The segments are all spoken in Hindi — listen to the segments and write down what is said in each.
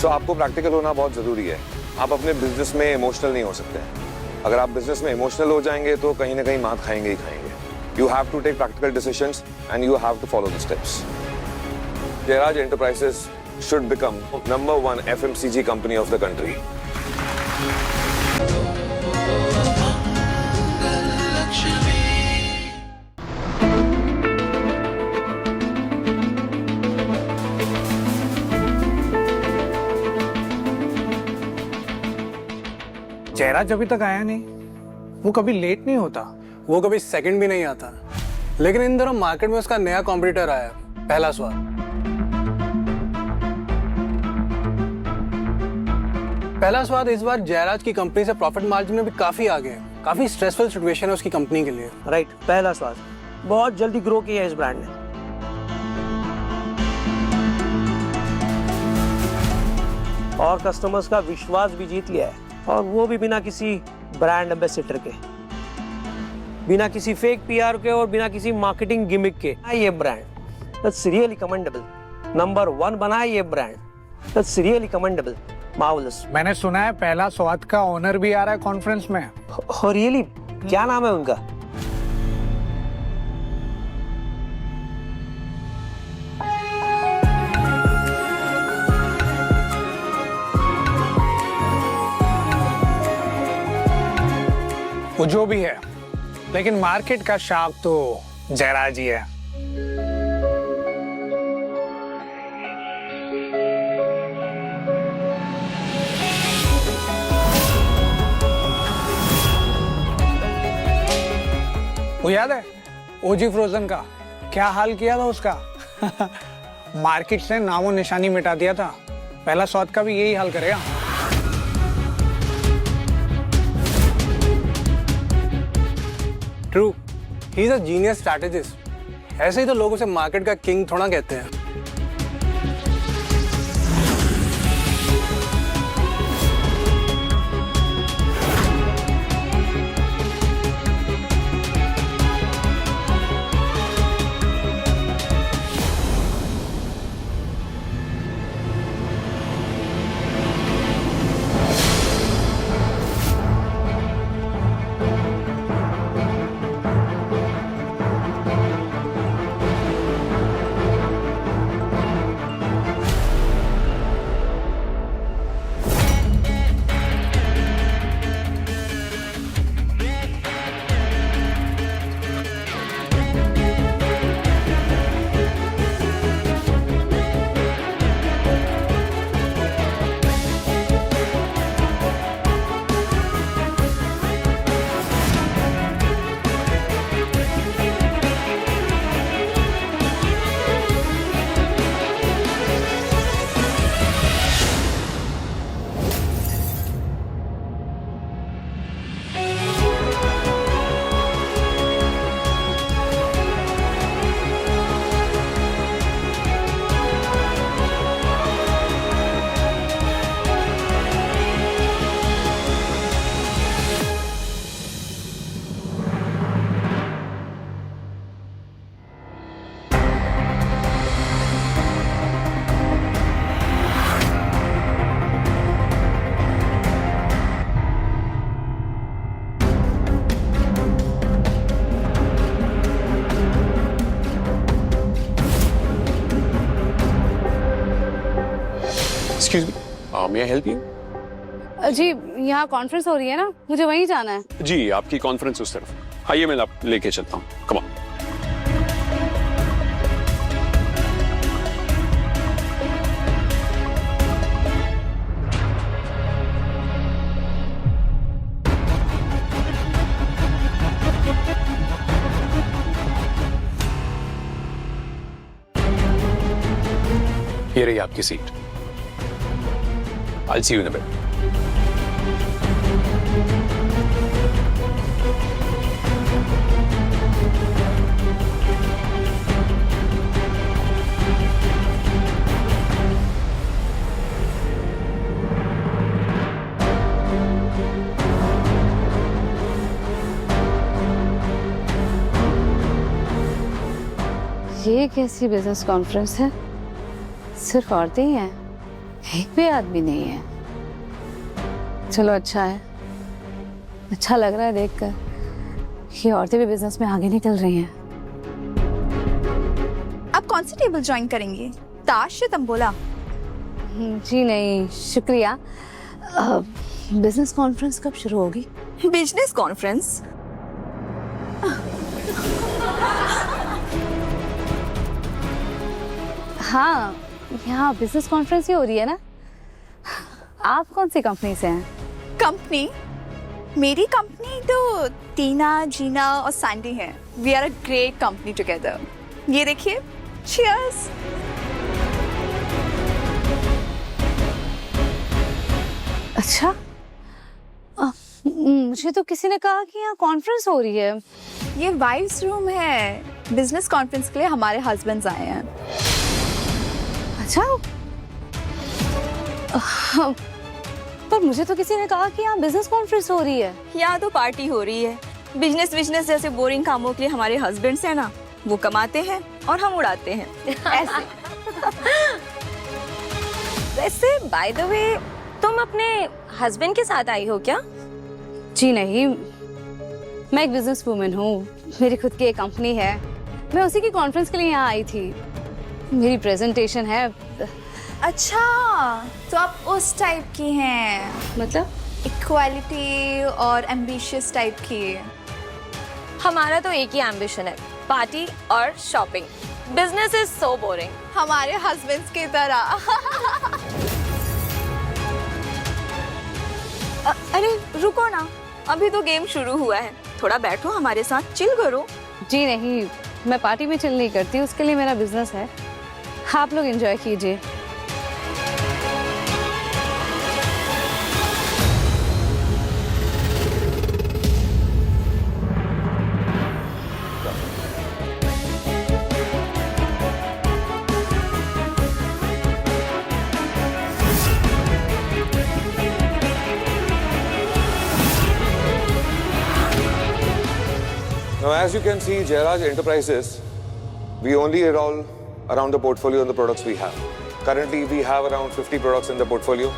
सो आपको प्रैक्टिकल होना बहुत ज़रूरी है। आप अपने बिजनेस में इमोशनल नहीं हो सकते। अगर आप बिजनेस में इमोशनल हो जाएंगे तो कहीं ना कहीं मात खाएंगे ही खाएंगे। You have to take practical decisions and you have to follow the steps. Jayraj enterprises should become #1 FMCG company of the country. Jayraj अभी तक आया नहीं। वो कभी लेट नहीं होता। वो कभी सेकंड भी नहीं आता। लेकिन इन दिनों मार्केट में उसका नया कॉम्पिटिटर आया, पहला स्वाद। पहला स्वाद इस बार जयराज की कंपनी से प्रॉफिट मार्जिन में भी काफी आगे है। काफी स्ट्रेसफुल सिचुएशन है उसकी कंपनी के लिए। राइट, पहला स्वाद बहुत जल्दी ग्रो किया है इस ब्रांड ने। और कस्टमर्स का विश्वास भी जीत लिया है, और वो भी बिना किसी ब्रांड एम्बेसडर के, बिना किसी फेक पीआर के और बिना किसी मार्केटिंग गिमिक के। ये ब्रांड दैट्स रियली कमेंडेबल। #1 बना है ये brand, that's really commendable, marvellous. मैंने सुना है पहला स्वाद का ओनर भी आ रहा है कॉन्फ्रेंस में। और रियली, क्या नाम है उनका? वो जो भी है, लेकिन मार्केट का शार्क तो जयराज ही है। वो याद है ओजी फ्रोजन का क्या हाल किया था उसका? मार्केट से नामो निशानी मिटा दिया था। पहला स्वाद का भी यही हाल करेगा। True, he is a genius strategist. ऐसे ही तो लोग उसे मार्केट का किंग थोड़ा कहते हैं। Excuse me, may I help you? जी, यहाँ कॉन्फ्रेंस हो रही है ना, मुझे वहीं जाना है। जी, आपकी कॉन्फ्रेंस उस तरफ। आइए, मैं आप लेके चलता हूँ। Come on. ये रही आपकी seat. I'll see you in a bit. ये कैसी बिजनेस कॉन्फ्रेंस है? सिर्फ औरतें ही हैं। एक भी आदमी नहीं है। चलो अच्छा है, अच्छा लग रहा है देखकर कि औरतें भी बिजनेस में आगे निकल रही हैं। आप कौन सी टेबल ज्वाइन करेंगे, ताश या तंबोला? जी नहीं शुक्रिया। बिजनेस कॉन्फ्रेंस कब शुरू होगी? Business conference? हाँ, यहाँ बिजनेस कॉन्फ्रेंस ही हो रही है ना। आप कौन सी कंपनी से हैं? कंपनी? मेरी कंपनी तो टीना, जीना और सैंडी है। We are a great company together. ये देखिए, चीयर्स। अच्छा, मुझे तो किसी ने कहा कि यहाँ कॉन्फ्रेंस हो रही है। ये वाइव्स रूम है। बिजनेस कॉन्फ्रेंस के लिए हमारे हस्बैंड्स आए हैं। अच्छा, पर मुझे तो किसी ने कहा कि यहाँ बिजनेस कॉन्फ्रेंस हो रही है। यहाँ तो पार्टी हो रही है। बिजनेस बिजनेस जैसे बोरिंग कामों के लिए हमारे हस्बैंड्स हैं ना, वो कमाते हैं और हम उड़ाते हैं। ऐसे। वैसे बाय द वे, तुम अपने हस्बैंड के साथ आई हो क्या? जी नहीं, मैं एक बिजनेस वूमेन हूँ। मेरी खुद की एक कंपनी है। मैं उसी की कॉन्फ्रेंस के लिए यहाँ आई थी। मेरी प्रेजेंटेशन है। अच्छा, तो आप उस टाइप की हैं, मतलब? इक्वालिटी और एम्बिशियस टाइप की। हमारा तो एक ही एम्बिशन है, पार्टी और shopping. Business is so boring. हमारे हस्बैंड्स की तरह। अरे रुको ना, अभी तो गेम शुरू हुआ है। थोड़ा बैठो हमारे साथ, चिल करो। जी नहीं, मैं पार्टी में चिल नहीं करती, उसके लिए मेरा बिजनेस है। आप लोग एंजॉय कीजिए। Now, as you can see, Jairaj Enterprises, we only roll around the portfolio and the products we have. Currently, we have around 50 products in the portfolio.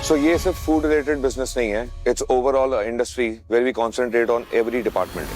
So ये सिर्फ food related business नहीं है. It's overall an industry where we concentrate on every department.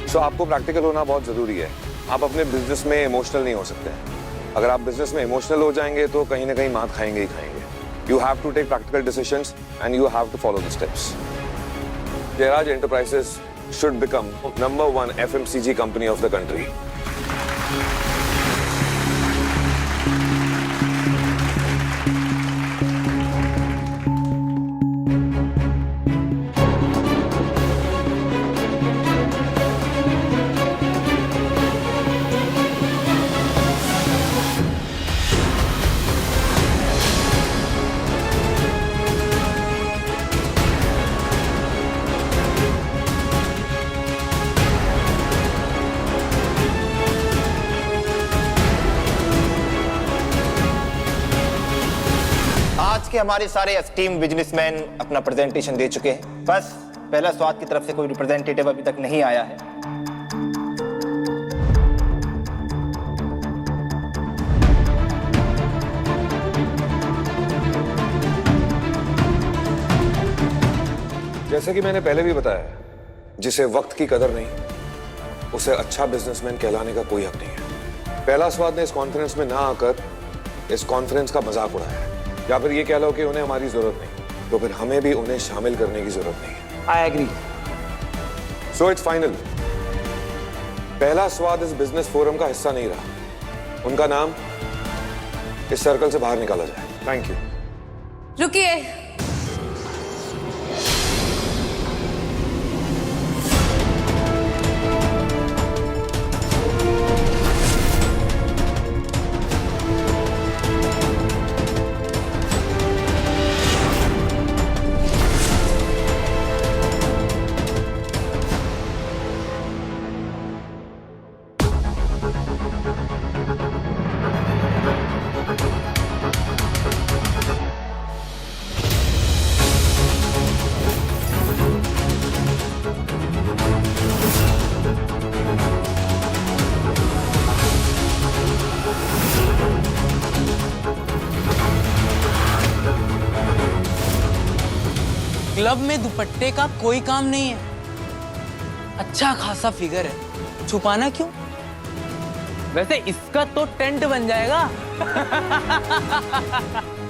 So आपको प्रैक्टिकल होना बहुत जरूरी है. आप अपने बिजनेस में इमोशनल नहीं हो सकते हैं. अगर आप बिजनेस में इमोशनल हो जाएंगे तो कहीं ना कहीं मात खाएंगे ही खाएंगे. You have to take practical decisions and you have to follow the steps. Jairaj Enterprises should become #1 FMCG company of the country. कि हमारे सारे एस्टीम बिजनेसमैन अपना प्रेजेंटेशन दे चुके हैं। बस पहला स्वाद की तरफ से कोई रिप्रेजेंटेटिव अभी तक नहीं आया है। जैसे कि मैंने पहले भी बताया, जिसे वक्त की कदर नहीं, उसे अच्छा बिजनेसमैन कहलाने का कोई हक नहीं है। पहला स्वाद ने इस कॉन्फ्रेंस में ना आकर इस कॉन्फ्रेंस का मजाक उड़ाया है, या फिर ये कह लो कि उन्हें हमारी जरूरत नहीं, तो फिर हमें भी उन्हें शामिल करने की जरूरत नहीं है। I agree. So it's final. पहला स्वाद इस बिजनेस फोरम का हिस्सा नहीं रहा। उनका नाम इस सर्कल से बाहर निकाला जाए। Thank you. रुकिए, क्लब में दुपट्टे का कोई काम नहीं है। अच्छा खासा फिगर है, छुपाना क्यों? वैसे इसका तो टेंट बन जाएगा।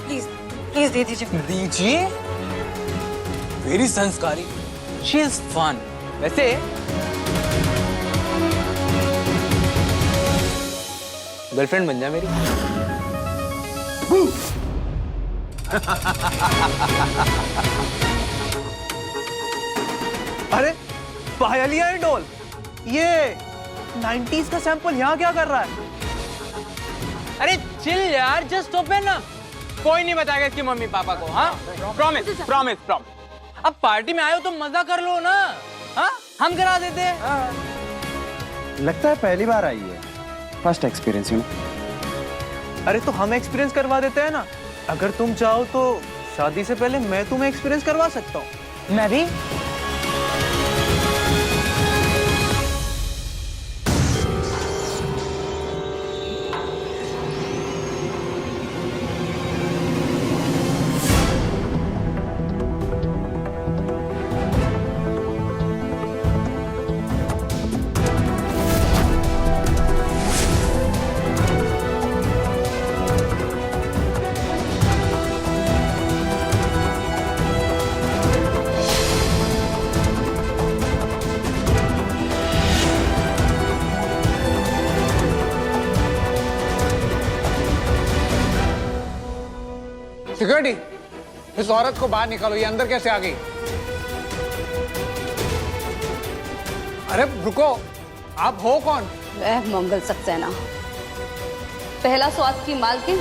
प्लीज प्लीज दे दीजिए। दीजिए? वेरी संस्कारी। She is fun. वैसे गर्लफ्रेंड बन जा मेरी। अरे पायलिया है डॉल, ये 90s का सैंपल यहाँ क्या कर रहा है? अरे चिल यार, जस्ट ओपन अप। कोई नहीं बताएगा इसकी मम्मी पापा को। हाँ, प्रॉमिस प्रॉमिस प्रॉमिस। अब पार्टी में आए हो तो मजा कर लो ना। हाँ, हम करा देते हैं। लगता है पहली बार आई है, फर्स्ट एक्सपीरियंस यू। अरे तो हम एक्सपीरियंस करवा देते हैं ना। अगर तुम चाहो तो शादी से पहले मैं तुम्हें एक्सपीरियंस करवा सकता हूँ। मैं भी। सिक्योरिटी, इस औरत को बाहर निकालो। ये अंदर कैसे आ गई? अरे रुको, आप हो कौन? मैं मंगल सक्सेना, पहला स्वाद की मालकिन